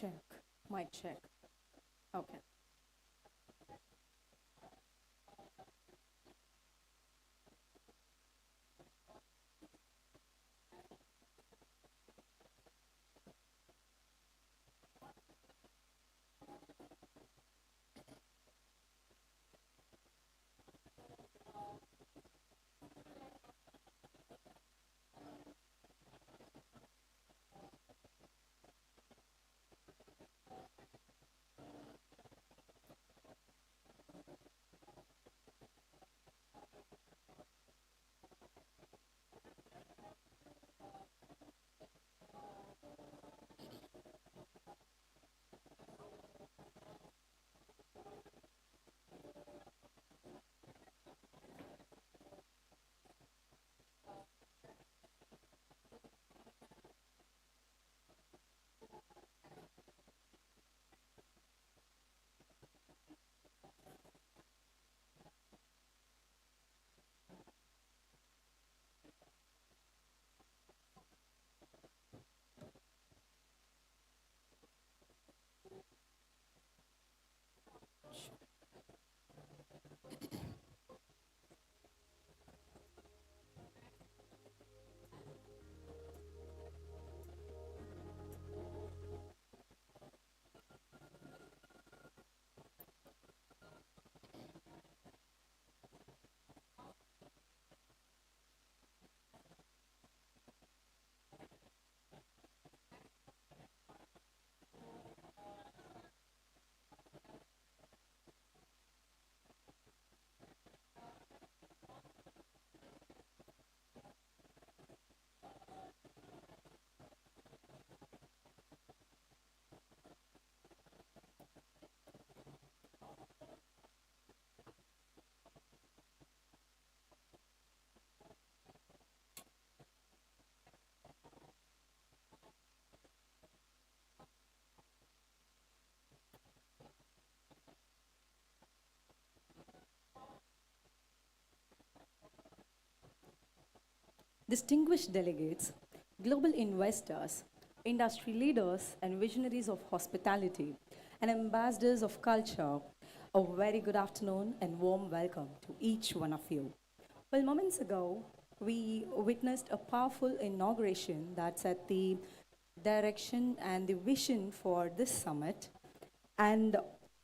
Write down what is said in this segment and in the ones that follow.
Check. Mic check. Okay. Distinguished delegates, global investors, industry leaders, and visionaries of hospitality, and ambassadors of culture, a very good afternoon and warm welcome to each one of you. Well, moments ago, we witnessed a powerful inauguration that set the direction and the vision for this summit. And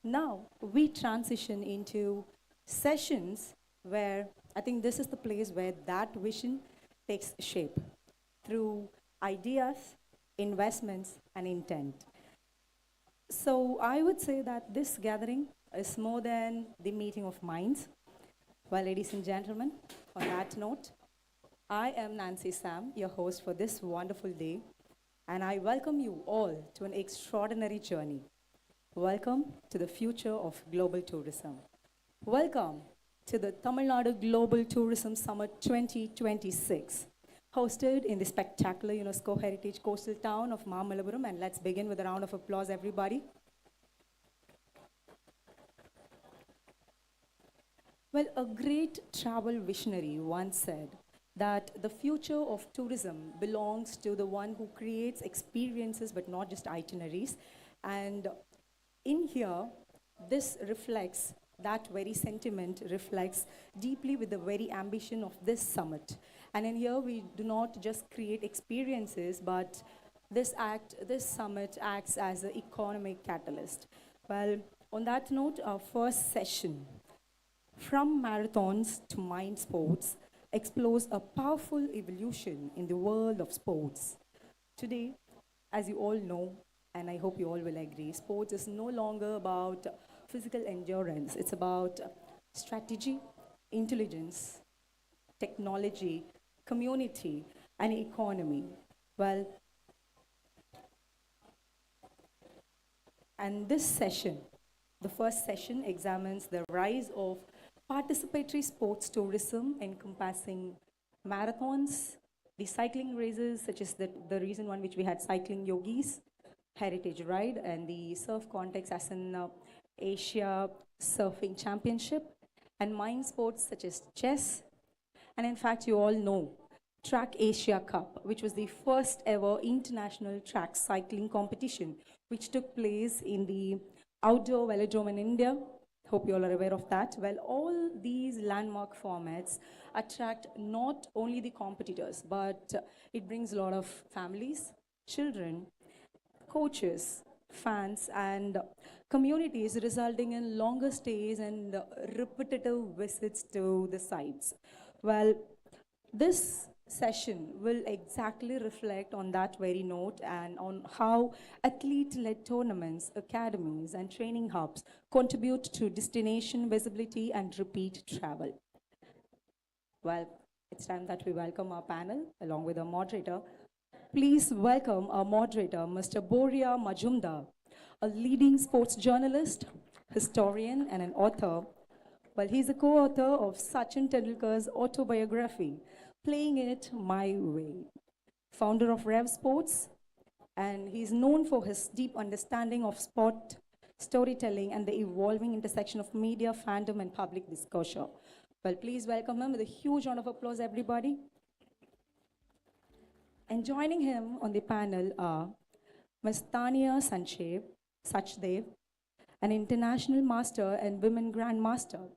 now we transition into sessions where I think this is the place where that vision takes shape through ideas, investments, and intent. So I would say that this gathering is more than the meeting of minds. Well, ladies and gentlemen, on that note, I am Nancy Sam, your host for this wonderful day, and I welcome you all to an extraordinary journey. Welcome to the future of global tourism. Welcome to the Tamil Nadu Global Tourism Summit 2026, hosted in the spectacular UNESCO heritage coastal town of Mamallapuram. And let's begin with a round of applause, everybody. Well, a great travel visionary once said that the future of tourism belongs to the one who creates experiences but not just itineraries. And in here, this reflects that very sentiment reflects deeply with the very ambition of this summit. And in here, we do not just create experiences, but this summit acts as an economic catalyst. Well, on that note, our first session from marathons to mind sports explores a powerful evolution in the world of sports. Today, as you all know, and I hope you all will agree, sports is no longer about physical endurance, it's about strategy, intelligence, technology, community, and economy. Well, and this session, the first session, examines the rise of participatory sports tourism encompassing marathons, the cycling races, such as the recent one which we had, cycling yogis, heritage ride, and the surf context as in Asia Surfing Championship, and mind sports such as chess. And in fact, you all know Track Asia Cup, which was the first ever international track cycling competition, which took place in the outdoor velodrome in India. Hope you all are aware of that. Well, all these landmark formats attract not only the competitors, but it brings a lot of families, children, coaches, fans, and communities, resulting in longer stays and repetitive visits to the sites. Well, this session will exactly reflect on that very note and on how athlete-led tournaments, academies, and training hubs contribute to destination visibility and repeat travel. Well, it's time that we welcome our panel along with our moderator. Please welcome our moderator, Mr. Boria Majumdar, a leading sports journalist, historian, and an author. Well, he's a co-author of Sachin Tendulkar's autobiography, Playing It My Way, founder of Rev Sports, and he's known for his deep understanding of sport storytelling and the evolving intersection of media, fandom, and public disclosure. Well, please welcome him with a huge round of applause, everybody. And joining him on the panel are Ms. Tania Sachdev, an international master and women grandmaster.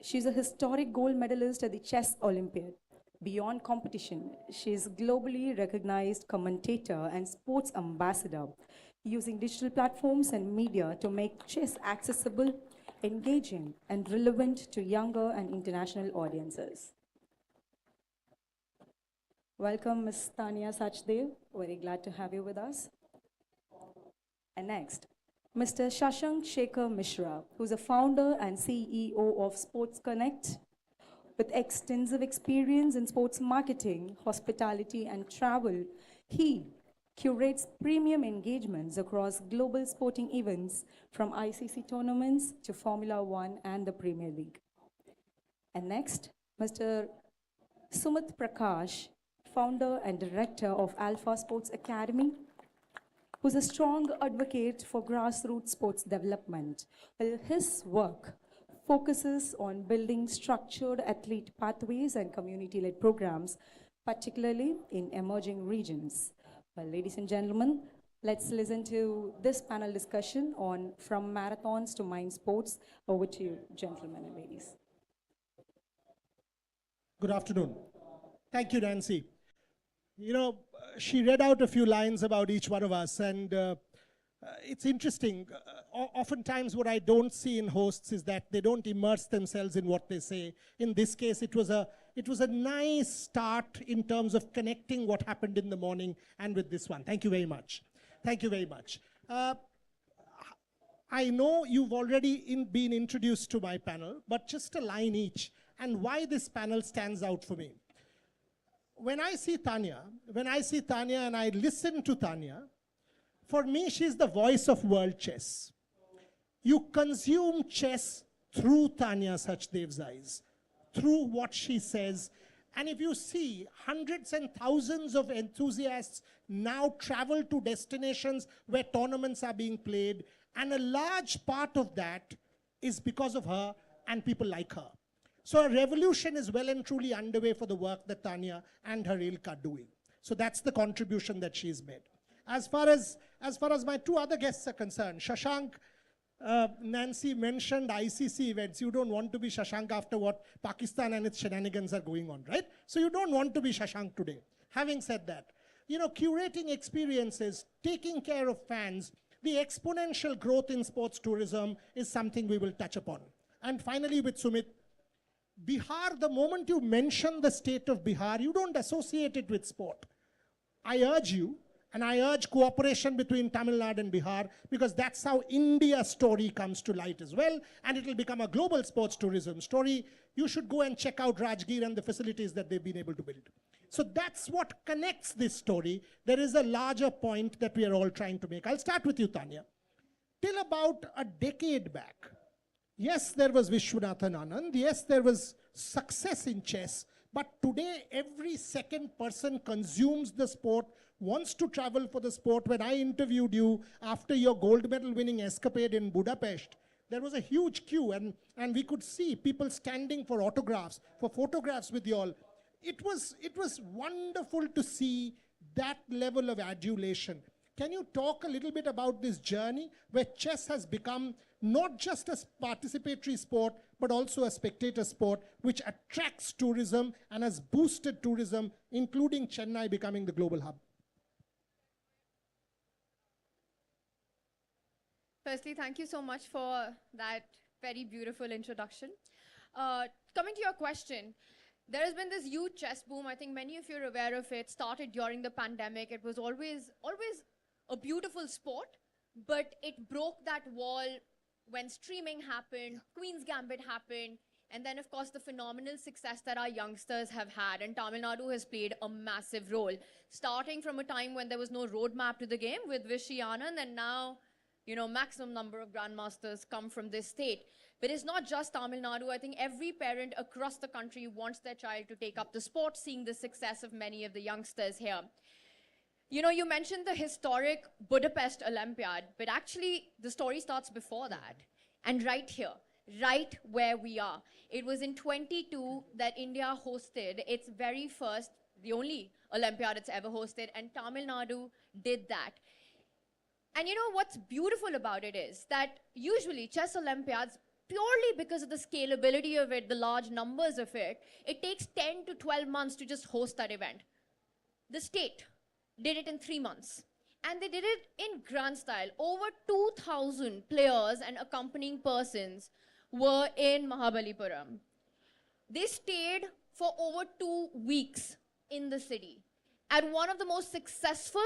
She's a historic gold medalist at the Chess Olympiad. Beyond competition, she is globally recognized commentator and sports ambassador, using digital platforms and media to make chess accessible, engaging, and relevant to younger and international audiences. Welcome, Ms. Tania Sachdev. Very glad to have you with us. And next, Mr. Shashank Shekhar Mishra, who's a founder and CEO of Sports Connect, with extensive experience in sports marketing, hospitality, and travel. He curates premium engagements across global sporting events, from ICC tournaments to Formula One and the Premier League. And next, Mr. Sumit Prakash, founder and director of Alpha Sports Academy, who's a strong advocate for grassroots sports development. Well, his work focuses on building structured athlete pathways and community-led programs, particularly in emerging regions. Well, ladies and gentlemen, let's listen to this panel discussion on From Marathons to Mind Sports. Over to you, gentlemen and ladies. Good afternoon. Thank you, Nancy. You know, she read out a few lines about each one of us, and it's interesting. Oftentimes what I don't see in hosts is that they don't immerse themselves in what they say. In this case, it was a nice start in terms of connecting what happened in the morning and with this one. Thank you very much. Thank you very much. I know you've already been introduced to my panel, but just a line each, and why this panel stands out for me. When I see Tania and I listen to Tania, for me, she's the voice of world chess. You consume chess through Tania Sachdev's eyes, through what she says. And if you see, hundreds and thousands of enthusiasts now travel to destinations where tournaments are being played, and a large part of that is because of her and people like her. So a revolution is well and truly underway for the work that Tania and her ilk are doing. So that's the contribution that she's made. As far as my two other guests are concerned, Shashank, Nancy mentioned ICC events. You don't want to be Shashank after what Pakistan and its shenanigans are going on, right? So you don't want to be Shashank today. Having said that, you know, curating experiences, taking care of fans, the exponential growth in sports tourism is something we will touch upon. And finally, with Sumit, Bihar, the moment you mention the state of Bihar, you don't associate it with sport. I urge you, and I urge cooperation between Tamil Nadu and Bihar, because that's how India's story comes to light as well, and it will become a global sports tourism story. You should go and check out Rajgir and the facilities that they've been able to build. So that's what connects this story. There is a larger point that we are all trying to make. I'll start with you, Tania. Till about a decade back, yes, there was Vishwanathan Anand. Yes, there was success in chess. But today, every second person consumes the sport, wants to travel for the sport. When I interviewed you after your gold medal winning escapade in Budapest, there was a huge queue, and we could see people standing for autographs, for photographs with you all. it was wonderful to see that level of adulation. Can you talk a little bit about this journey where chess has become not just a participatory sport, but also a spectator sport, which attracts tourism and has boosted tourism, including Chennai becoming the global hub? Firstly, thank you so much for that very beautiful introduction. Coming to your question, there has been this huge chess boom. I think many of you are aware of it. Started during the pandemic. It was always a beautiful sport, but it broke that wall when streaming happened, Queen's Gambit happened, and then, of course, the phenomenal success that our youngsters have had. And Tamil Nadu has played a massive role, starting from a time when there was no roadmap to the game with Vishy Anand, and now, you know, maximum number of grandmasters come from this state. But it's not just Tamil Nadu. I think every parent across the country wants their child to take up the sport, seeing the success of many of the youngsters here. You know, you mentioned the historic Budapest Olympiad, but actually the story starts before that. And right here, right where we are. It was in 22 that India hosted its very first, the only Olympiad it's ever hosted, and Tamil Nadu did that. And you know what's beautiful about it is that usually chess Olympiads, purely because of the scalability of it, the large numbers of it, it takes 10 to 12 months to just host that event. The state did it in 3 months. And they did it in grand style. Over 2,000 players and accompanying persons were in Mamallapuram. They stayed for over 2 weeks in the city at one of the most successful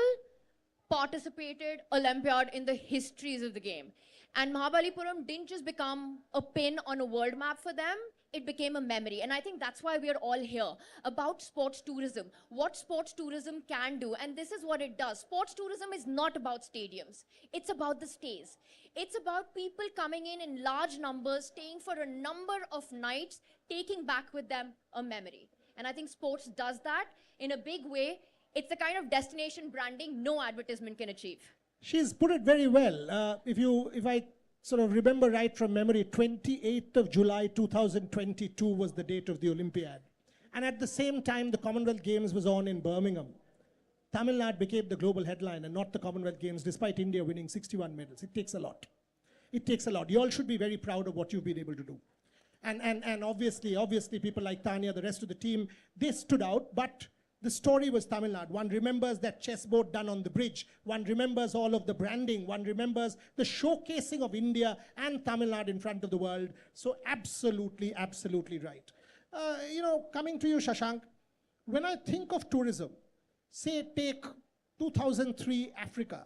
participated Olympiad in the histories of the game. And Mamallapuram didn't just become a pin on a world map for them, it became a memory. And I think that's why we are all here, about sports tourism, what sports tourism can do. And this is what it does. Sports tourism is not about stadiums. It's about the stays. It's about people coming in large numbers, staying for a number of nights, taking back with them a memory. And I think sports does that in a big way. It's the kind of destination branding no advertisement can achieve. She's put it very well. If I sort of remember right from memory, 28th of July 2022 was the date of the Olympiad. And at the same time, the Commonwealth Games was on in Birmingham. Tamil Nadu became the global headline and not the Commonwealth Games, despite India winning 61 medals. It takes a lot. It takes a lot. You all should be very proud of what you've been able to do. And obviously people like Tanya, the rest of the team, they stood out, but the story was Tamil Nadu. One remembers that chessboard done on the bridge. One remembers all of the branding. One remembers the showcasing of India and Tamil Nadu in front of the world. So absolutely, absolutely right. You know, coming to you, Shashank, when I think of tourism, say take 2003 Africa,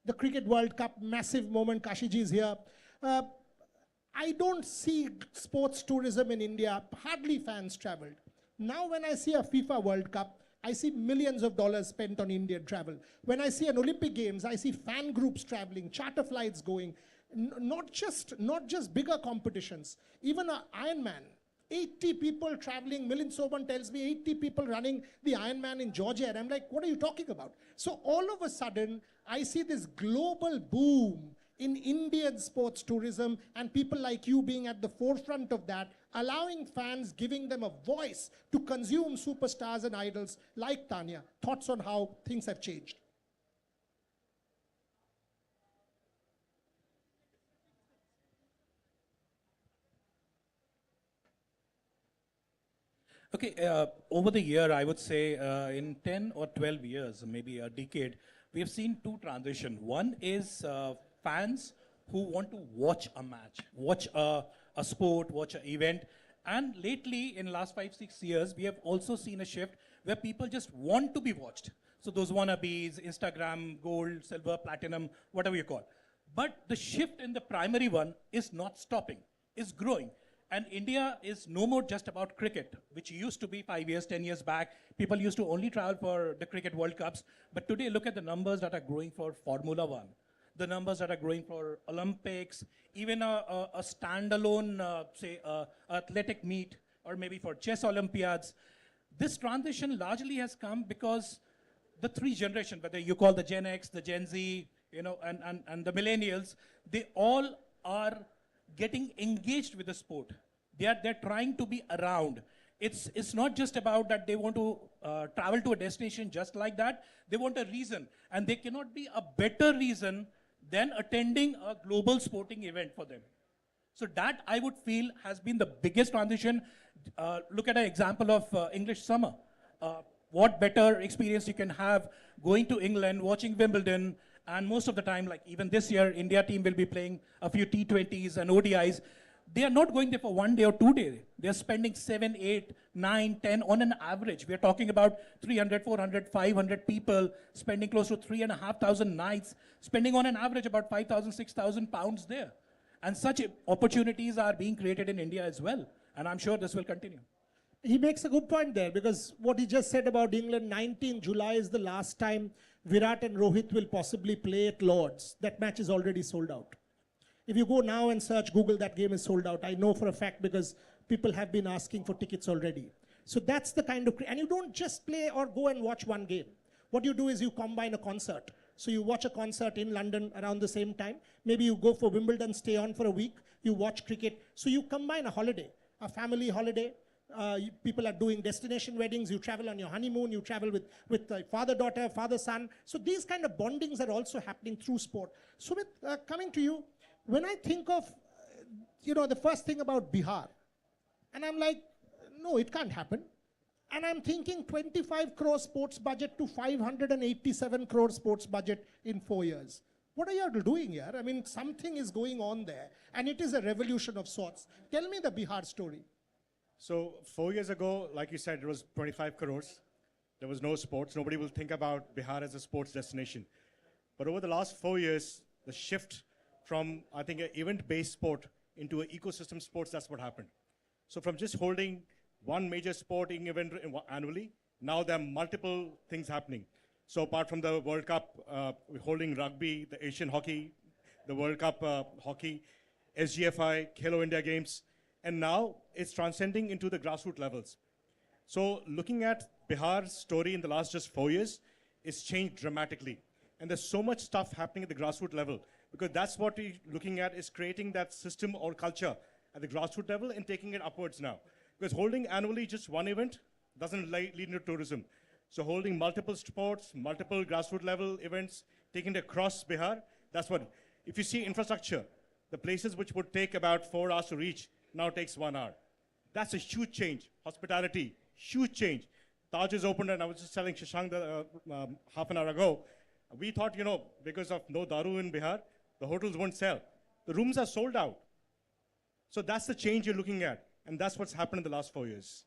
the Cricket World Cup, massive moment, Kashiji is here. I don't see sports tourism in India, hardly fans traveled. Now when I see a FIFA World Cup, I see millions of dollars spent on Indian travel. When I see an Olympic Games, I see fan groups traveling, charter flights going, not just bigger competitions, even an Ironman. 80 people traveling, Milind Soban tells me 80 people running the Ironman in Georgia, and I'm like, what are you talking about? So all of a sudden, I see this global boom in Indian sports tourism, and people like you being at the forefront of that, allowing fans, giving them a voice to consume superstars and idols like Tanya. Thoughts on how things have changed? Okay, over the year, I would say in 10 or 12 years, maybe a decade, we have seen two transitions. One is fans who want to watch a match, watch a sport, watch an event. And lately, in the last 5-6 years, we have also seen a shift where people just want to be watched. So those wannabes, Instagram, gold, silver, platinum, whatever you call. But the shift in the primary one is not stopping, is growing. And India is no more just about cricket, which used to be 5 years, 10 years back. People used to only travel for the Cricket World Cups. But today, look at the numbers that are growing for Formula One, the numbers that are growing for Olympics, even a standalone, say, athletic meet, or maybe for chess Olympiads. This transition largely has come because the three generations, whether you call the Gen X, the Gen Z, you know, and the millennials, they all are getting engaged with the sport. They're trying to be around. It's not just about that they want to travel to a destination just like that. They want a reason. And there cannot be a better reason than attending a global sporting event for them. So that I would feel has been the biggest transition. Look at an example of English summer. What better experience you can have going to England, watching Wimbledon, and most of the time, like even this year, India team will be playing a few T20s and ODIs. They are not going there for 1 day or 2 days. They are spending 7, 8, 9, 10 on an average. We are talking about 300, 400, 500 people spending close to 3,500 nights, spending on an average about 5,000, 6,000 pounds there. And such opportunities are being created in India as well. And I'm sure this will continue. He makes a good point there, because what he just said about England, 19 July is the last time Virat and Rohit will possibly play at Lord's. That match is already sold out. If you go now and search Google, that game is sold out. I know for a fact because people have been asking for tickets already. So that's the kind of, and you don't just play or go and watch one game. What you do is you combine a concert. So you watch a concert in London around the same time. Maybe you go for Wimbledon, stay on for a week. You watch cricket. So you combine a holiday, a family holiday. People are doing destination weddings. You travel on your honeymoon. You travel with father-daughter, father-son. So these kind of bondings are also happening through sport. Sumit, coming to you, when I think of, the first thing about Bihar, and I'm like, no, it can't happen. And I'm thinking 25 crore sports budget to 587 crore sports budget in 4 years. What are you all doing here? I mean, something is going on there, and it is a revolution of sorts. Tell me the Bihar story. So 4 years ago, like you said, it was 25 crores. There was no sports. Nobody will think about Bihar as a sports destination. But over the last 4 years, the shift from, I think, an event-based sport into an ecosystem sports, that's what happened. So from just holding one major sporting event annually, now there are multiple things happening. So apart from the World Cup, we're holding rugby, the Asian hockey, the World Cup hockey, SGFI, Khelo India Games, and now it's transcending into the grassroots levels. So looking at Bihar's story in the last just 4 years, it's changed dramatically. And there's so much stuff happening at the grassroots level, because that's what we're looking at, is creating that system or culture at the grassroots level and taking it upwards now. Because holding annually just one event doesn't lead into tourism. So holding multiple sports, multiple grassroots level events, taking it across Bihar, that's what, if you see infrastructure, the places which would take about 4 hours to reach now takes 1 hour. That's a huge change. Hospitality, huge change. Taj is opened, and I was just telling Shashank half an hour ago, we thought, because of no daru in Bihar, the hotels won't sell. The rooms are sold out. So that's the change you're looking at. And that's what's happened in the last 4 years.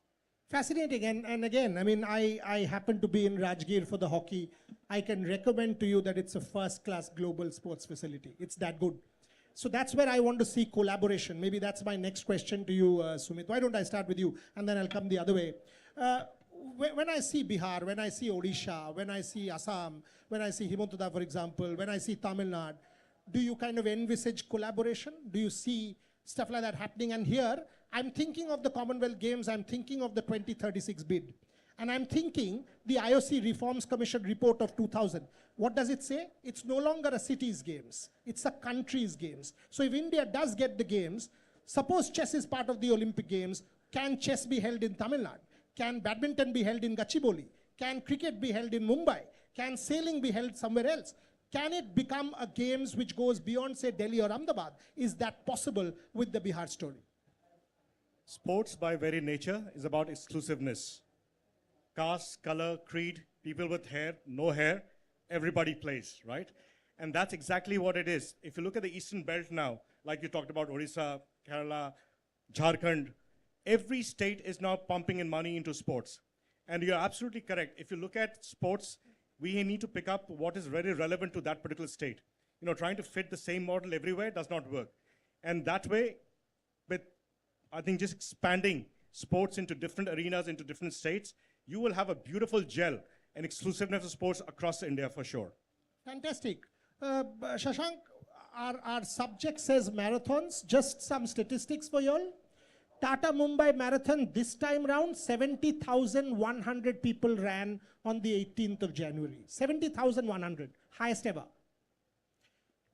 Fascinating. And again, I mean, I happen to be in Rajgir for the hockey. I can recommend to you that it's a first-class global sports facility. It's that good. So that's where I want to see collaboration. Maybe that's my next question to you, Sumit. Why don't I start with you, and then I'll come the other way. When I see Bihar, when I see Odisha, when I see Assam, when I see Himantala, for example, when I see Tamil Nadu, do you kind of envisage collaboration? Do you see stuff like that happening? And here, I'm thinking of the Commonwealth Games, I'm thinking of the 2036 bid. And I'm thinking the IOC Reforms Commission report of 2000. What does it say? It's no longer a city's games. It's a country's games. So if India does get the games, suppose chess is part of the Olympic Games, can chess be held in Tamil Nadu? Can badminton be held in Gachibowli? Can cricket be held in Mumbai? Can sailing be held somewhere else? Can it become a games which goes beyond, say, Delhi or Ahmedabad? Is that possible with the Bihar story? Sports, by very nature, is about exclusiveness. Caste, color, creed, people with hair, no hair, everybody plays, right? And that's exactly what it is. If you look at the Eastern Belt now, like you talked about Odisha, Kerala, Jharkhand, every state is now pumping in money into sports. And you're absolutely correct. If you look at sports, we need to pick up what is very relevant to that particular state. Trying to fit the same model everywhere does not work. And that way, with, I think, just expanding sports into different arenas, into different states, you will have a beautiful gel and exclusiveness of sports across India for sure. Fantastic. Shashank, our subject says marathons. Just some statistics for you all. Tata Mumbai Marathon this time round, 70,100 people ran on the 18th of January. 70,100, highest ever.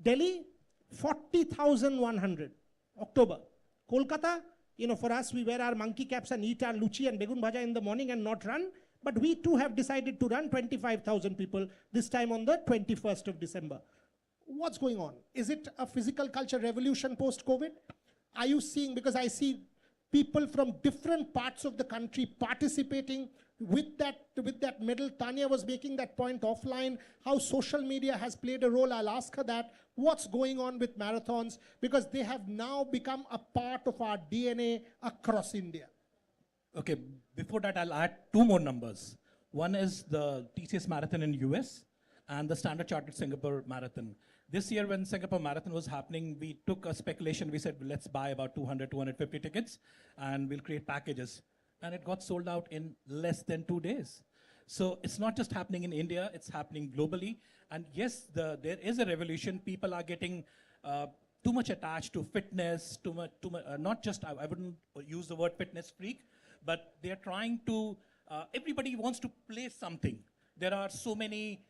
Delhi, 40,100, October. Kolkata, For us, we wear our monkey caps and eat our luchi and begun bhaja in the morning and not run. But we too have decided to run 25,000 people this time on the 21st of December. What's going on? Is it a physical culture revolution post-COVID? Are you seeing, because I see people from different parts of the country participating with that medal. Tanya was making that point offline, how social media has played a role. I'll ask her that. What's going on with marathons? Because they have now become a part of our DNA across India. Okay, before that, I'll add two more numbers. One is the TCS Marathon in US and the Standard Chartered Singapore Marathon. This year, when Singapore Marathon was happening, we took a speculation. We said, let's buy about 200, 250 tickets, and we'll create packages. And it got sold out in less than 2 days. So it's not just happening in India, it's happening globally. And yes, there is a revolution. People are getting too much attached to fitness, not just, I wouldn't use the word fitness freak, but they're trying to, everybody wants to play something. There are so many,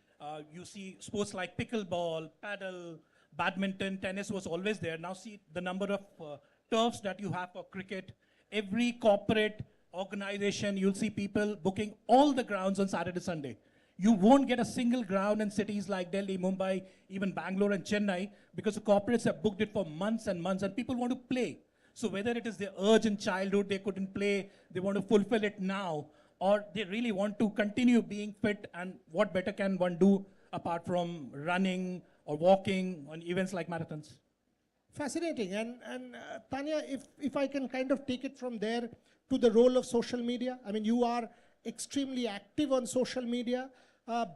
you see sports like pickleball, paddle, badminton, tennis was always there. Now see the number of turfs that you have for cricket. Every corporate organization, you'll see people booking all the grounds on Saturday, Sunday. You won't get a single ground in cities like Delhi, Mumbai, even Bangalore and Chennai, because the corporates have booked it for months and months, and people want to play. So whether it is their urge in childhood, they couldn't play, they want to fulfill it now, or they really want to continue being fit, and what better can one do apart from running or walking on events like marathons? Fascinating. And Tanya, if I can kind of take it from there to the role of social media. I mean, you are extremely active on social media.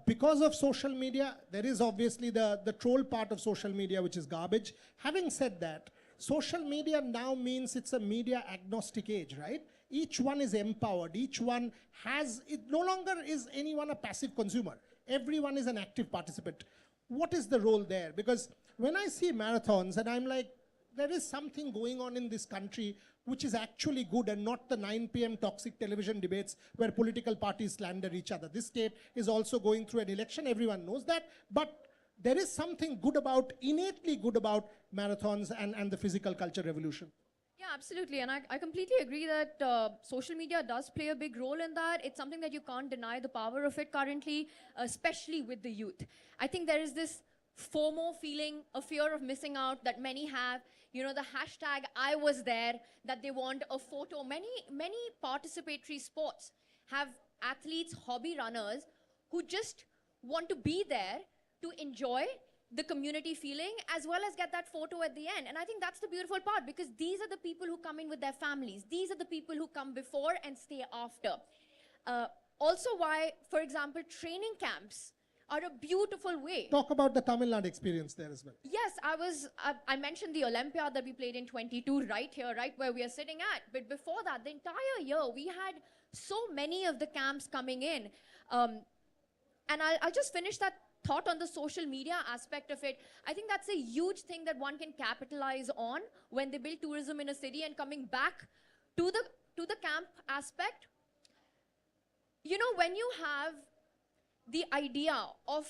Because of social media, there is obviously the troll part of social media, which is garbage. Having said that, social media now means it's a media agnostic age, right? Each one is empowered. Each one has, it no longer is anyone a passive consumer. Everyone is an active participant. What is the role there? Because when I see marathons, and I'm like, there is something going on in this country which is actually good, and not the 9 p.m. toxic television debates where political parties slander each other. This state is also going through an election, everyone knows that, but there is something good about, innately good about marathons and the physical culture revolution. Yeah, absolutely. And I completely agree that social media does play a big role in that. It's something that you can't deny the power of it currently, especially with the youth. I think there is this FOMO feeling, a fear of missing out that many have. You know, the hashtag I was there, that they want a photo. Many participatory sports have athletes, hobby runners, who just want to be there to enjoy the community feeling as well as get that photo at the end. And I think that's the beautiful part, because these are the people who come in with their families. These are the people who come before and stay after. Also why, for example, training camps are a beautiful way. Talk about the Tamil Nadu experience there as well. Yes, I mentioned the Olympiad that we played in 22 right here, right where we are sitting at. But before that, the entire year, we had so many of the camps coming in. And I'll just finish that thought on the social media aspect of it. I think that's a huge thing that one can capitalize on when they build tourism in a city. And coming back to the camp aspect, you know, when you have the idea of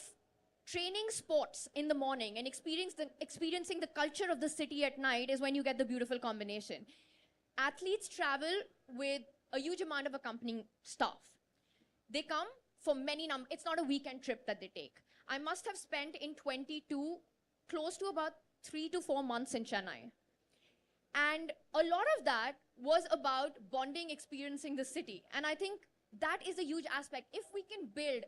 training sports in the morning and experiencing the culture of the city at night is when you get the beautiful combination. Athletes travel with a huge amount of accompanying staff. They come for many it's not a weekend trip that they take. I must have spent in 22 close to about 3 to 4 months in Chennai. And a lot of that was about bonding, experiencing the city. And I think that is a huge aspect. If we can build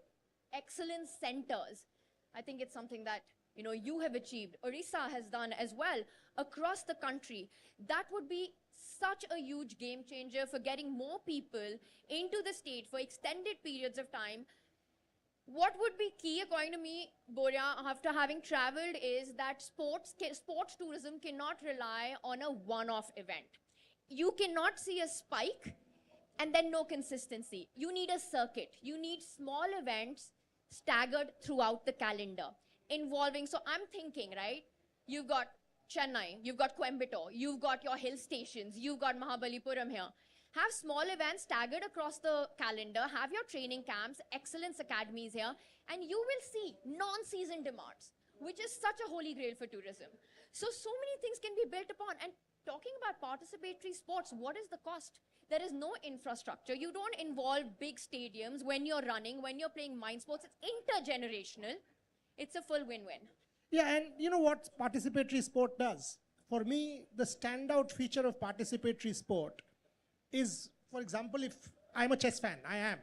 excellence centers, I think it's something that, you know, you have achieved, Orissa has done as well across the country. That would be such a huge game changer for getting more people into the state for extended periods of time. What would be key, according to me, Borya, after having traveled, is that sports tourism cannot rely on a one-off event. You cannot see a spike and then no consistency. You need a circuit. You need small events staggered throughout the calendar involving, so I'm thinking, right, you've got Chennai, you've got Coimbatore, you've got your hill stations, you've got Mamallapuram here. Have small events staggered across the calendar, have your training camps, excellence academies here, and you will see non-season demands, which is such a holy grail for tourism. So many things can be built upon, and talking about participatory sports, what is the cost? There is no infrastructure. You don't involve big stadiums when you're running, when you're playing mind sports. It's intergenerational. It's a full win-win. Yeah, and you know what participatory sport does? For me, the standout feature of participatory sport is, for example, if I'm a chess fan, I am.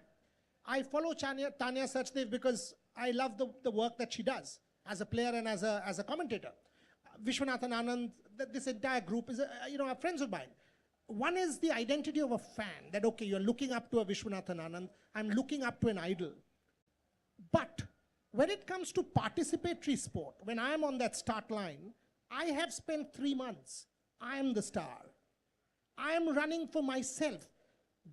I follow Tanya Sachdev because I love the work that she does as a player and as a commentator. Vishwanathan Anand, this entire group is, are friends of mine. One is the identity of a fan, that, okay, you're looking up to a Vishwanathan Anand, I'm looking up to an idol. But when it comes to participatory sport, when I'm on that start line, I have spent 3 months. I am the star. I am running for myself.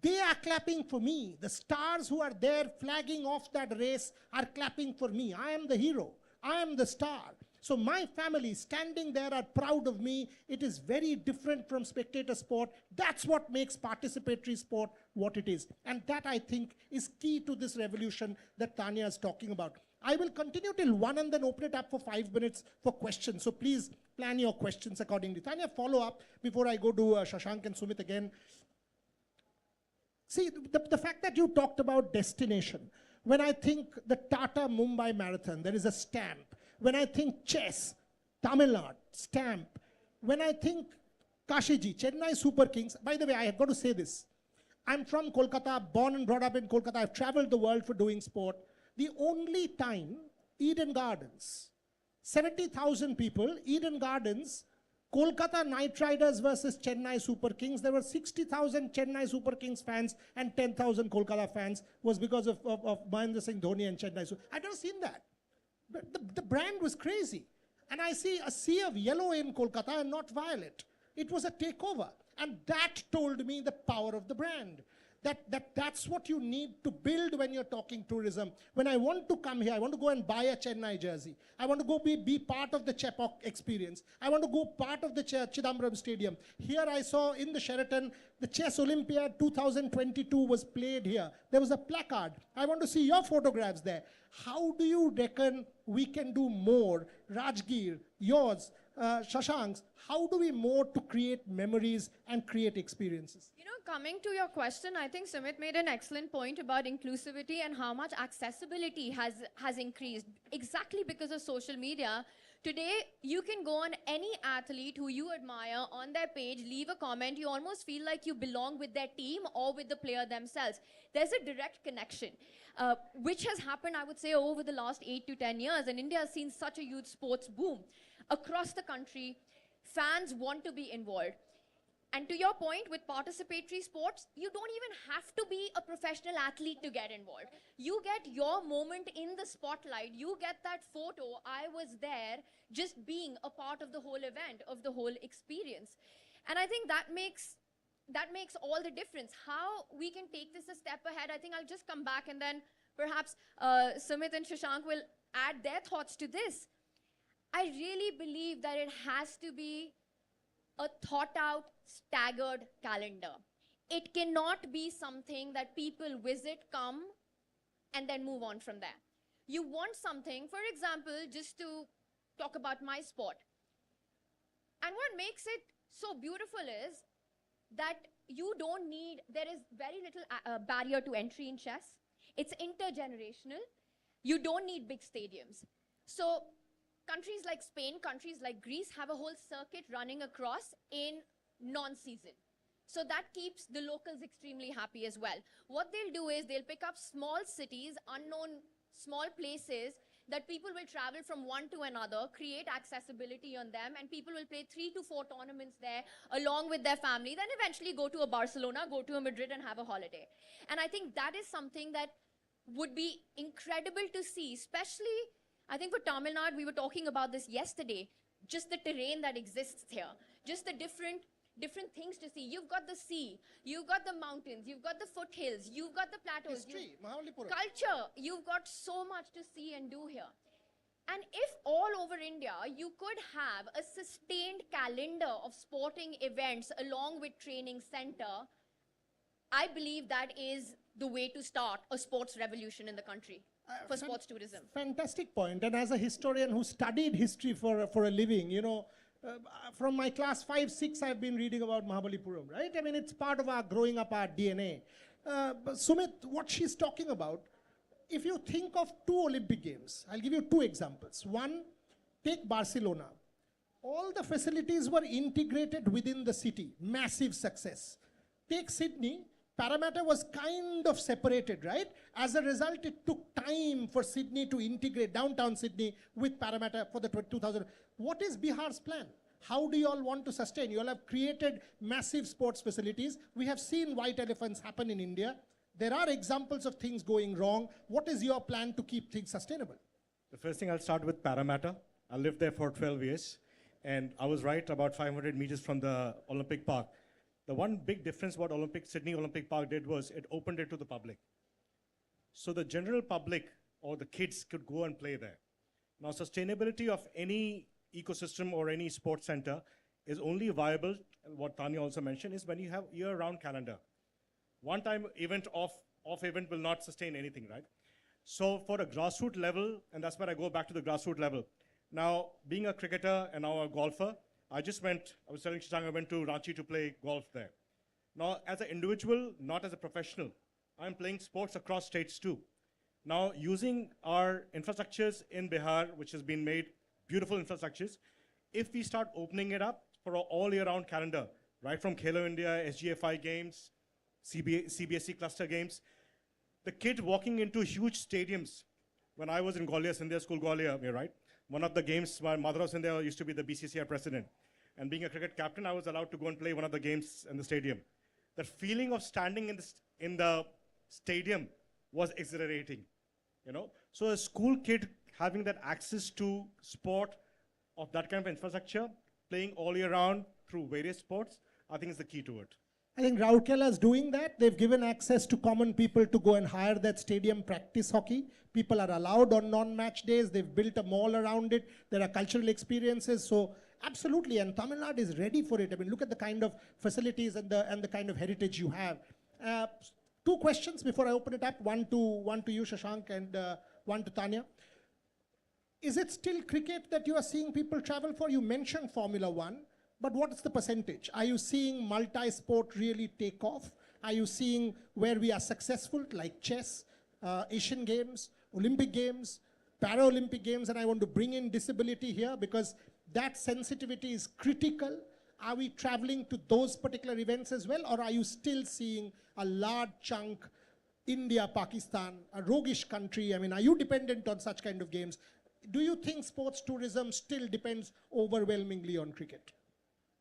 They are clapping for me. The stars who are there flagging off that race are clapping for me. I am the hero. I am the star. So my family standing there are proud of me. It is very different from spectator sport. That's what makes participatory sport what it is. And that, I think, is key to this revolution that Tanya is talking about. I will continue till 1 and then open it up for 5 minutes for questions. So please plan your questions accordingly. Tanya, follow up before I go to Shashank and Sumit again. See, the fact that you talked about destination. When I think the Tata Mumbai Marathon, there is a stamp. When I think chess, Tamil Nadu, stamp. When I think Kashiji, Chennai Super Kings, by the way, I have got to say this. I'm from Kolkata, born and brought up in Kolkata. I've traveled the world for doing sport. The only time, Eden Gardens, 70,000 people, Eden Gardens, Kolkata Knight Riders versus Chennai Super Kings. There were 60,000 Chennai Super Kings fans and 10,000 Kolkata fans, was because of Mahendra Singh Dhoni and Chennai. I've never seen that. But the brand was crazy. And I see a sea of yellow in Kolkata and not violet. It was a takeover. And that told me the power of the brand. That's what you need to build when you're talking tourism. When I want to come here, I want to go and buy a Chennai jersey. I want to go be part of the Chepauk experience. I want to go part of the Chidambaram Stadium. Here I saw in the Sheraton, the Chess Olympiad 2022 was played here. There was a placard. I want to see your photographs there. How do you reckon we can do more? Rajgir, yours, Shashank's, how do we more to create memories and create experiences? You know, coming to your question, I think Sumit made an excellent point about inclusivity and how much accessibility has increased exactly because of social media. Today, you can go on any athlete who you admire on their page, leave a comment, you almost feel like you belong with their team or with the player themselves. There's a direct connection, which has happened, I would say, over the last 8 to 10 years. And India has seen such a huge sports boom. Across the country, fans want to be involved. And to your point, with participatory sports, you don't even have to be a professional athlete to get involved. You get your moment in the spotlight. You get that photo, I was there, just being a part of the whole event, of the whole experience. And I think that makes all the difference. How we can take this a step ahead, I think I'll just come back and then perhaps Sumit and Shashank will add their thoughts to this. I really believe that it has to be a thought-out, staggered calendar. It cannot be something that people visit, come, and then move on from there. You want something, for example, just to talk about my sport. And what makes it so beautiful is that you don't need, there is very little barrier to entry in chess. It's intergenerational. You don't need big stadiums. So countries like Spain, countries like Greece have a whole circuit running across in non-season. So that keeps the locals extremely happy as well. What they'll do is they'll pick up small cities, unknown small places that people will travel from one to another, create accessibility on them, and people will play 3 to 4 tournaments there along with their family, then eventually go to a Barcelona, go to a Madrid and have a holiday. And I think that is something that would be incredible to see, especially I think for Tamil Nadu, we were talking about this yesterday, just the terrain that exists here, just the different things to see. You've got the sea, you've got the mountains, you've got the foothills, you've got the plateaus, History, Mamallapuram. culture, you've got so much to see and do here. And if all over India, you could have a sustained calendar of sporting events along with training center, I believe that is the way to start a sports revolution in the country. For sports tourism. Fantastic point. And as a historian who studied history for a living, From my class 5, 6, I've been reading about Mamallapuram, right? I mean, it's part of our growing up, our DNA. But Sumit, what she's talking about, if you think of 2 Olympic Games, I'll give you 2 examples. One, take Barcelona. All the facilities were integrated within the city, massive success. Take Sydney, Parramatta was kind of separated, right? As a result, it took time for Sydney to integrate downtown Sydney with Parramatta for the 2000. What is Bihar's plan? How do you all want to sustain? You all have created massive sports facilities. We have seen white elephants happen in India. There are examples of things going wrong. What is your plan to keep things sustainable? The first thing, I'll start with Parramatta. I lived there for 12 years. And I was right, about 500 meters from the Olympic Park. The one big difference what Sydney Olympic Park did was it opened it to the public. So the general public or the kids could go and play there. Now, sustainability of any ecosystem or any sports center is only viable, and what Tanya also mentioned, is when you have year-round calendar. One-time event off event will not sustain anything, right? So for a grassroots level, and that's where I go back to the grassroots level. Now, being a cricketer and now a golfer, I was telling Shashank, I went to Ranchi to play golf there. Now, as an individual, not as a professional, I'm playing sports across states too. Now, using our infrastructures in Bihar, which has been made beautiful infrastructures, if we start opening it up for an all year-round calendar, right from Khelo India, SGFI games, CBSE cluster games, the kid walking into huge stadiums. When I was in Gwalior, Sindhya School, Gwalior, right? One of the games, my mother was in there, used to be the BCCI president. And being a cricket captain, I was allowed to go and play one of the games in the stadium. The feeling of standing in the stadium was exhilarating, you know? So a school kid having that access to sport of that kind of infrastructure, playing all year round through various sports, I think is the key to it. I think Rourkela is doing that. They've given access to common people to go and hire that stadium practice hockey. People are allowed on non-match days. They've built a mall around it. There are cultural experiences. So absolutely, and Tamil Nadu is ready for it. I mean, look at the kind of facilities and the kind of heritage you have. 2 questions before I open it up. One to you, Shashank, and one to Tanya. Is it still cricket that you are seeing people travel for? You mentioned Formula One. But what is the percentage? Are you seeing multi-sport really take off? Are you seeing where we are successful, like chess, Asian Games, Olympic Games, Paralympic Games, and I want to bring in disability here because that sensitivity is critical. Are we traveling to those particular events as well, or are you still seeing a large chunk, India, Pakistan, a roguish country? I mean, are you dependent on such kind of games? Do you think sports tourism still depends overwhelmingly on cricket?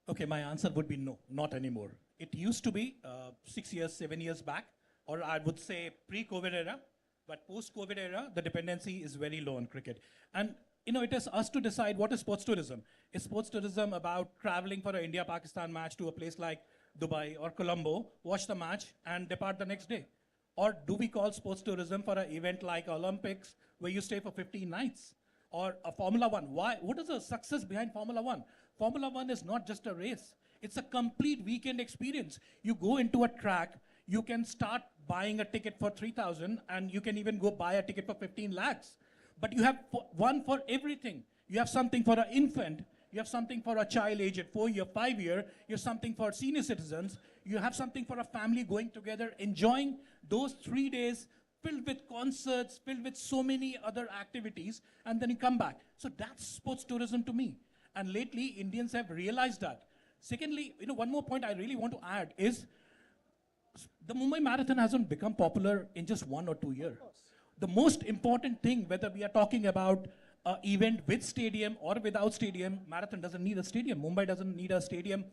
Okay, my answer would be no, not anymore. It used to be 6 years, 7 years back, or I would say pre-COVID era, but post-COVID era, the dependency is very low on cricket. And you know, it is us to decide what is sports tourism. Is sports tourism about traveling for an India-Pakistan match to a place like Dubai or Colombo, watch the match and depart the next day? Or do we call sports tourism for an event like Olympics where you stay for 15 nights? Or a Formula One? Why? What is the success behind Formula One? Formula One is not just a race. It's a complete weekend experience. You go into a track, you can start buying a ticket for 3,000 and you can even go buy a ticket for 15 lakhs. But you have one for everything. You have something for an infant, you have something for a child aged 4 year, 5 year, you have something for senior citizens, you have something for a family going together, enjoying those 3 days filled with concerts, filled with so many other activities, and then you come back. So that's sports tourism to me. And lately, Indians have realized that. Secondly, you know, one more point I really want to add is the Mumbai Marathon hasn't become popular in just 1 or 2 years. The most important thing, whether we are talking about an event with stadium or without stadium, Marathon doesn't need a stadium. Mumbai doesn't need a stadium.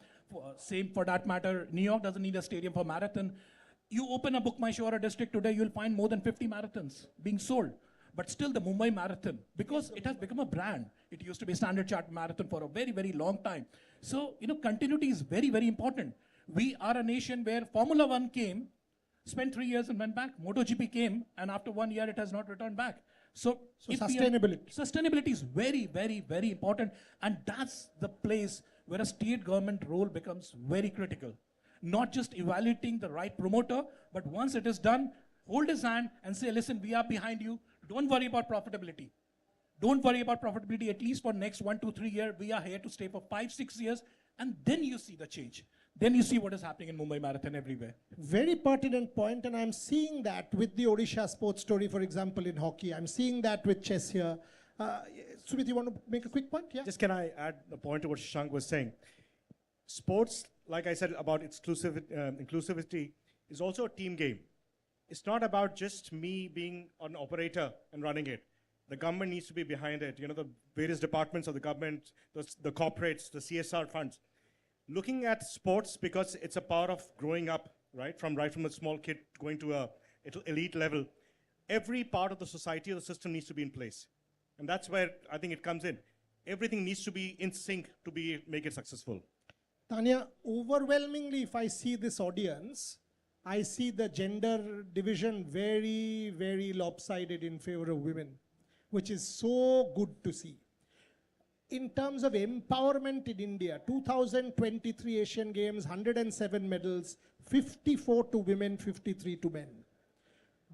Same for that matter, New York doesn't need a stadium for Marathon. You open a Book My Show or a district today, you'll find more than 50 marathons being sold. But still the Mumbai Marathon, because it has become a brand. It used to be a Standard Chart Marathon for a very, very long time. So, you know, continuity is very, very important. We are a nation where Formula One came, spent 3 years and went back. MotoGP came, and after 1 year, it has not returned back. So sustainability is very, very, very important. And that's the place where a state government role becomes very critical. Not just evaluating the right promoter, but once it is done, hold his hand and say, listen, we are behind you. Don't worry about profitability. Don't worry about profitability, at least for next 1 to 3 years. We are here to stay for 5, 6 years, and then you see the change. Then you see what is happening in Mumbai Marathon everywhere. Very pertinent point, and I'm seeing that with the Odisha sports story, for example, in hockey. I'm seeing that with chess here. Sumit, you want to make a quick point? Yeah. Just can I add a point to what Shashank was saying? Sports, like I said about inclusivity, is also a team game. It's not about just me being an operator and running it. The government needs to be behind it. You know, the various departments of the government, the corporates, the CSR funds. Looking at sports, because it's a part of growing up, right from a small kid going to a elite level, every part of the society or the system needs to be in place. And that's where I think it comes in. Everything needs to be in sync to make it successful. Tanya, overwhelmingly, if I see this audience, I see the gender division very, very lopsided in favor of women, which is so good to see. In terms of empowerment in India, 2023 Asian Games, 107 medals, 54 to women, 53 to men.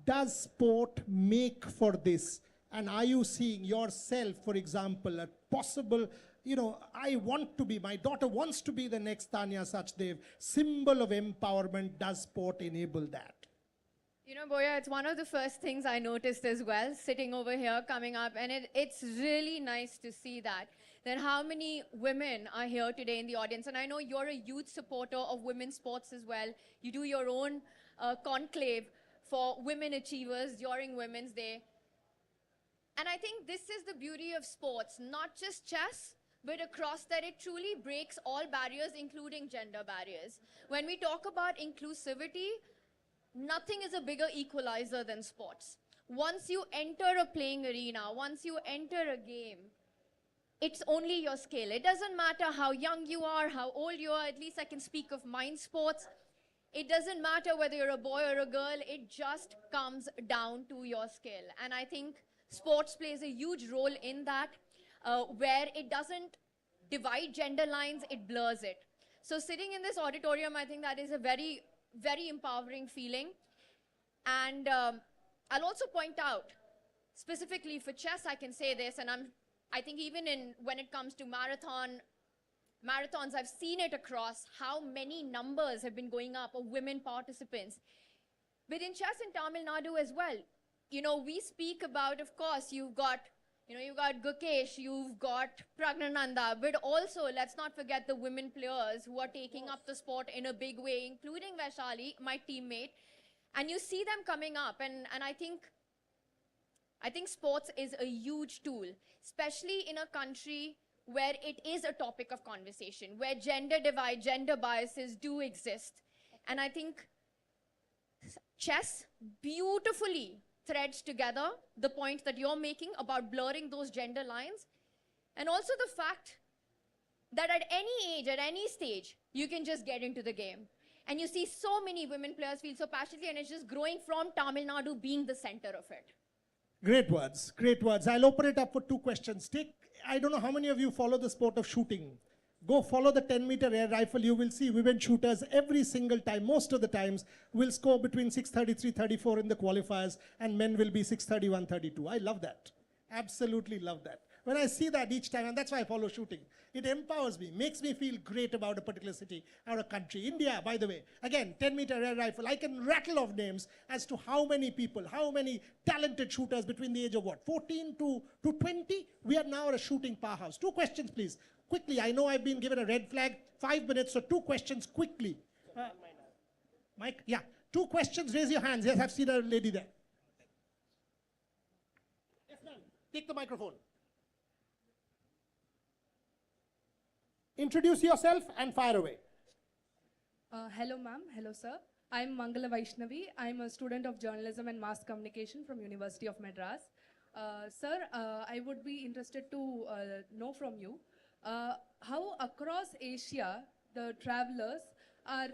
Does sport make for this? And are you seeing yourself, for example, a possible, my daughter wants to be the next Tanya Sachdev, symbol of empowerment. Does sport enable that? You know, Boya, it's one of the first things I noticed as well, sitting over here, coming up, and it's really nice to see that how many women are here today in the audience. And I know you're a huge supporter of women's sports as well. You do your own conclave for women achievers during Women's Day. And I think this is the beauty of sports, not just chess, but across that it truly breaks all barriers, including gender barriers. When we talk about inclusivity, nothing is a bigger equalizer than sports. Once you enter a playing arena, once you enter a game, it's only your skill. It doesn't matter how young you are, how old you are. At least I can speak of mind sports. It doesn't matter whether you're a boy or a girl. It just comes down to your skill. And I think sports plays a huge role in that, where it doesn't divide gender lines, it blurs it. So sitting in this auditorium, I think that is a very, very empowering feeling. And I'll also point out, specifically for chess, I can say this, and I think even when it comes to marathons, I've seen it across how many numbers have been going up of women participants. But in chess in Tamil Nadu as well, we speak about, of course, you've got Gukesh, you've got Pragnananda, but also let's not forget the women players who are taking up the sport in a big way, including Vaishali, my teammate. And you see them coming up, and I think sports is a huge tool, especially in a country where it is a topic of conversation, where gender divide, gender biases do exist. And I think chess beautifully threads together the point that you're making about blurring those gender lines, and also the fact that at any age, at any stage, you can just get into the game. And you see so many women players feel so passionately, and it's just growing from Tamil Nadu being the center of it. Great words, great words. I'll open it up for 2 questions. I don't know how many of you follow the sport of shooting. Go follow the 10-meter air rifle. You will see women shooters every single time, most of the times, will score between 633, 34 in the qualifiers, and men will be 631, 32. I love that. Absolutely love that. When I see that each time, and that's why I follow shooting, it empowers me, makes me feel great about a particular city or a country. India, by the way, again, 10-meter air rifle, I can rattle off names as to how many people, how many talented shooters between the age of 14 to 20? We are now a shooting powerhouse. 2 questions, please. Quickly, I know I've been given a red flag, 5 minutes, so 2 questions quickly. Mike, yeah, 2 questions, raise your hands. Yes, I've seen a lady there. Yes, ma'am, take the microphone. Introduce yourself and fire away. Hello, ma'am. Hello, sir. I'm Mangala Vaishnavi. I'm a student of journalism and mass communication from University of Madras. Sir, I would be interested to know from you how across Asia the travelers are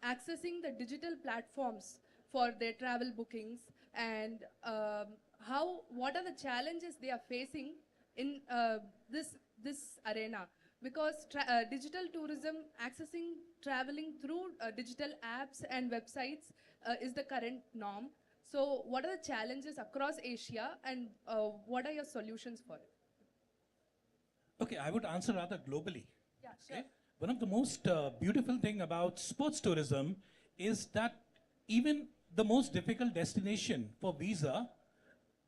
accessing the digital platforms for their travel bookings, and what are the challenges they are facing in this arena. Because digital tourism, accessing traveling through digital apps and websites is the current norm. So what are the challenges across Asia, and what are your solutions for it? Okay, I would answer rather globally. Yeah, sure. Okay? One of the most beautiful thing about sports tourism is that even the most difficult destination for visa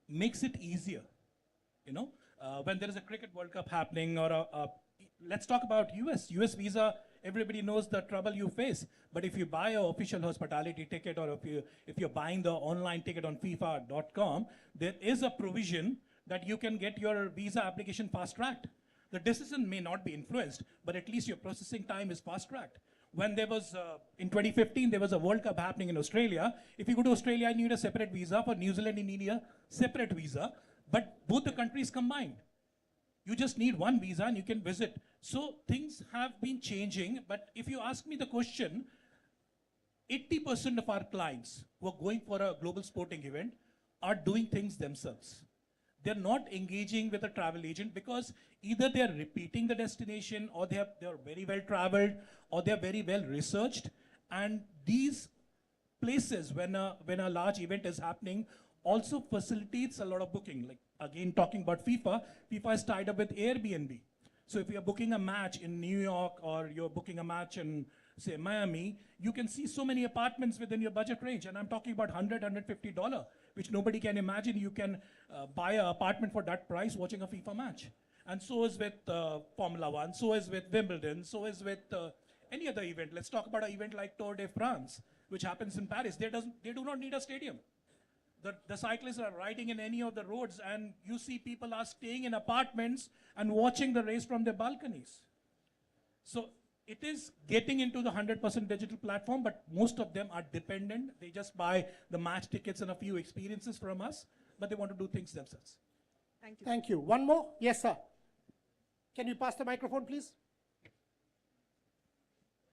makes it easier. You know, when there is a cricket World Cup happening, or let's talk about US visa. Everybody knows the trouble you face. But if you buy an official hospitality ticket, or if you're buying the online ticket on FIFA.com, there is a provision that you can get your visa application fast-tracked. The decision may not be influenced, but at least your processing time is fast-tracked. When there was, in 2015, there was a World Cup happening in Australia. If you go to Australia, you need a separate visa. For New Zealand, you need a separate visa. But both the countries combined. You just need one visa and you can visit. So things have been changing. But if you ask me the question, 80% of our clients who are going for a global sporting event are doing things themselves. They're not engaging with a travel agent because either they're repeating the destination, or they're very well traveled, or they're very well researched. And these places, when a large event is happening, also facilitates a lot of booking. Like, again, talking about FIFA is tied up with Airbnb. So if you're booking a match in New York, or you're booking a match in, say, Miami, you can see so many apartments within your budget range. And I'm talking about $100, $150, which nobody can imagine. You can buy an apartment for that price watching a FIFA match. And so is with Formula One, so is with Wimbledon, so is with any other event. Let's talk about an event like Tour de France, which happens in Paris. They do not need a stadium. The cyclists are riding in any of the roads, and you see people are staying in apartments and watching the race from their balconies. So it is getting into the 100% digital platform, but most of them are dependent. They just buy the match tickets and a few experiences from us, but they want to do things themselves. Thank you. Thank you. One more? Yes, sir. Can you pass the microphone, please?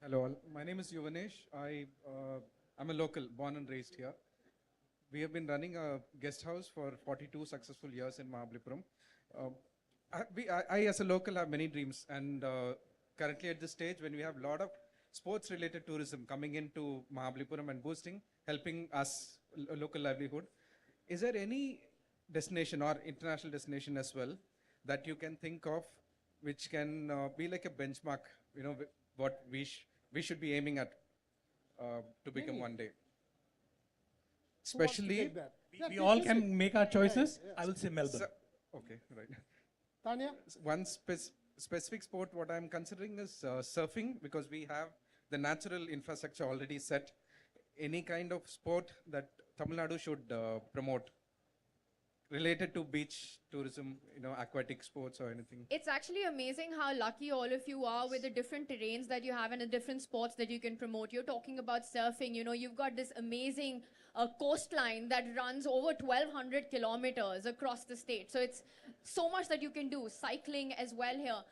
Hello, all. My name is Yuvanesh. I'm a local, born and raised here. We have been running a guest house for 42 successful years in Mamallapuram. I, as a local, have many dreams, and currently at this stage, when we have a lot of sports-related tourism coming into Mamallapuram and boosting, helping us, a local livelihood, is there any destination or international destination as well that you can think of which can be like a benchmark, you know, what we should be aiming at to become one day? Who wants to Especially, take that? Yeah, We please, all please. can make our choices. yeah. I will say Melbourne. okay, right. Tanya? One specific sport what I'm considering is surfing, because we have the natural infrastructure already set. Any kind of sport that Tamil Nadu should promote related to beach tourism, you know, aquatic sports or anything. It's actually amazing how lucky all of you are with the different terrains that you have and the different sports that you can promote. You're talking about surfing, you know, you've got this amazing coastline that runs over 1,200 kilometers across the state. So it's so much that you can do. Cycling as well here.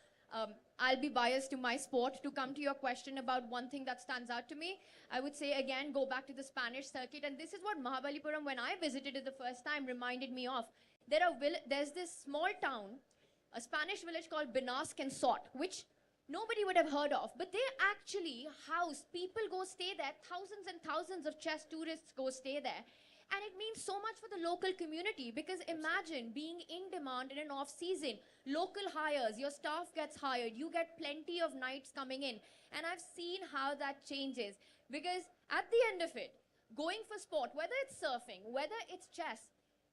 I'll be biased to my sport. To come to your question about one thing that stands out to me, I would say again, go back to the Spanish circuit. And this is what Mamallapuram, when I visited it the first time, reminded me of. There's this small town, a Spanish village called Benasque and Sot, which nobody would have heard of. But they actually house, people go stay there, thousands and thousands of chess tourists go stay there. And it means so much for the local community, because imagine being in demand in an off-season, local hires, your staff gets hired, you get plenty of nights coming in. And I've seen how that changes, because at the end of it, going for sport, whether it's surfing, whether it's chess,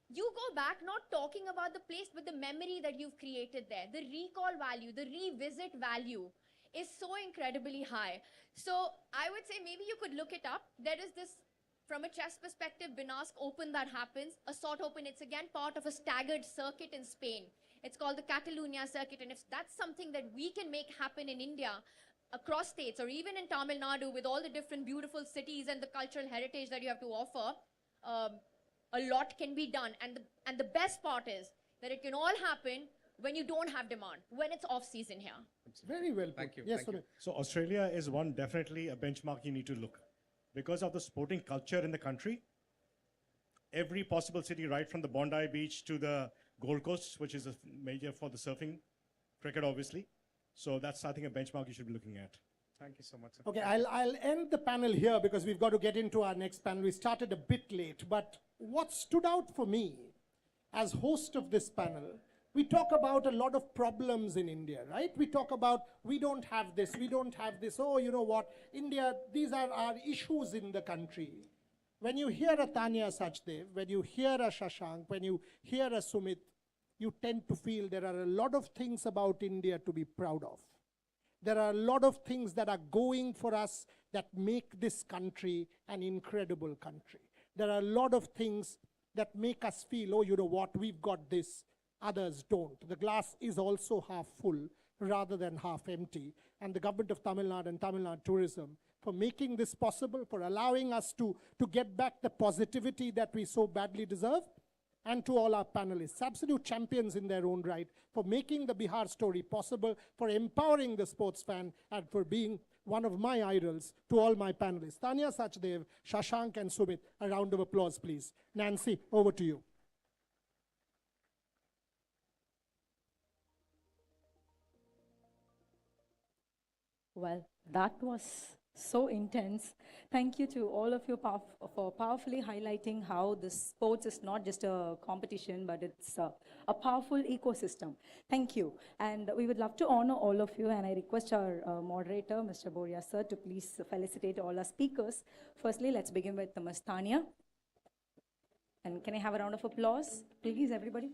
you go back not talking about the place, but the memory that you've created there. The recall value, the revisit value is so incredibly high. So I would say maybe you could look it up. There is this, from a chess perspective, Benasque Open that happens, a Sot Open. It's again part of a staggered circuit in Spain. It's called the Catalunya circuit. And if that's something that we can make happen in India, across states, or even in Tamil Nadu, with all the different beautiful cities and the cultural heritage that you have to offer, a lot can be done. And the best part is that it can all happen when you don't have demand, when it's off-season here. Very well put. Thank you, Yes, thank you. Sumit. So Australia is one definitely a benchmark you need to look. Because of the sporting culture in the country, every possible city, right from the Bondi Beach to the Gold Coast, which is a major for the surfing, cricket obviously. So that's, I think, a benchmark you should be looking at. Thank you so much, sir. Okay, I'll end the panel here because we've got to get into our next panel. We started a bit late, but what stood out for me as host of this panel, we talk about a lot of problems in India, right? We talk about, we don't have this, we don't have this. Oh, you know what, India, these are our issues in the country. When you hear a Tanya Sachdev, when you hear a Shashank, when you hear a Sumit, you tend to feel there are a lot of things about India to be proud of. There are a lot of things that are going for us that make this country an incredible country. There are a lot of things that make us feel, oh, you know what, we've got this, others don't. The glass is also half full rather than half empty. And the government of Tamil Nadu and Tamil Nadu Tourism for making this possible, for allowing us to get back the positivity that we so badly deserve, and to all our panelists, absolute champions in their own right, for making the Bihar story possible, for empowering the sports fan, and for being one of my idols. To all my panelists, Tanya Sachdev, Shashank and Sumit, a round of applause, please. Nancy, over to you. Well, that was so intense. Thank you to all of you for powerfully highlighting how the sports is not just a competition, but it's a powerful ecosystem. Thank you. And we would love to honor all of you, and I request our moderator, Mr. Boria sir, to please felicitate all our speakers. Firstly, let's begin with Ms. Tanya. And can I have a round of applause, please, everybody?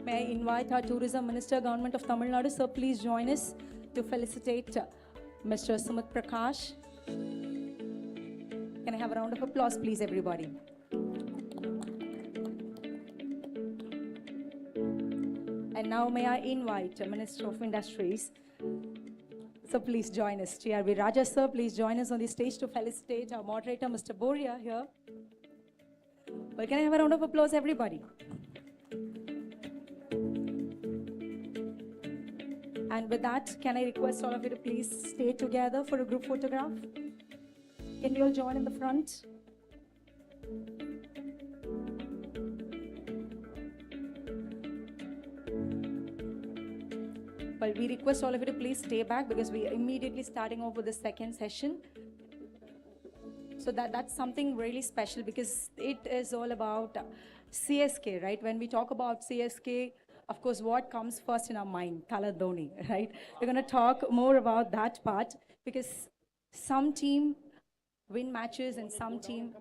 May I invite our Tourism Minister, Government of Tamil Nadu, sir, please join us to felicitate Mr. Sumit Prakash. Can I have a round of applause, please, everybody? And now may I invite Minister of Industries. So please join us. TRB Raja, sir, please join us on the stage to felicitate our moderator, Mr. Boria, here. Well, can I have a round of applause, everybody? And with that, can I request all of you to please stay together for a group photograph? Can you all join in the front? Well, we request all of you to please stay back because we are immediately starting off with the second session. So that's something really special because it is all about CSK, right? When we talk about CSK, of course, what comes first in our mind? Thala Dhoni, right? We're going to talk more about that part because some team win matches and some team...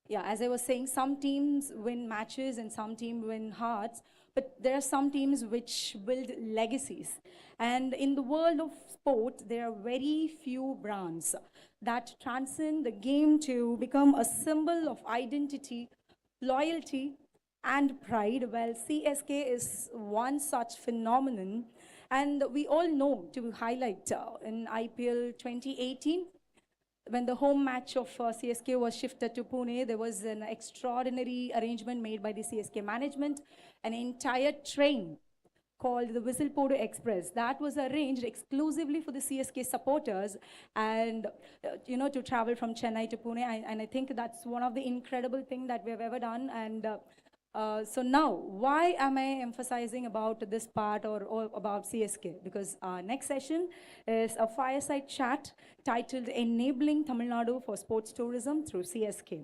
Yeah, as I was saying, some teams win matches and some teams win hearts, but there are some teams which build legacies. And in the world of sport, there are very few brands that transcend the game to become a symbol of identity, loyalty, and pride. Well, CSK is one such phenomenon. And we all know, to highlight, in IPL 2018, when the home match of CSK was shifted to Pune, there was an extraordinary arrangement made by the CSK management. An entire train called the Whistle-Podu Express that was arranged exclusively for the CSK supporters and to travel from Chennai to Pune. And I think that's one of the incredible things that we have ever done. And so now, why am I emphasizing about this part or about CSK? Because our next session is a fireside chat titled Enabling Tamil Nadu for Sports Tourism through CSK.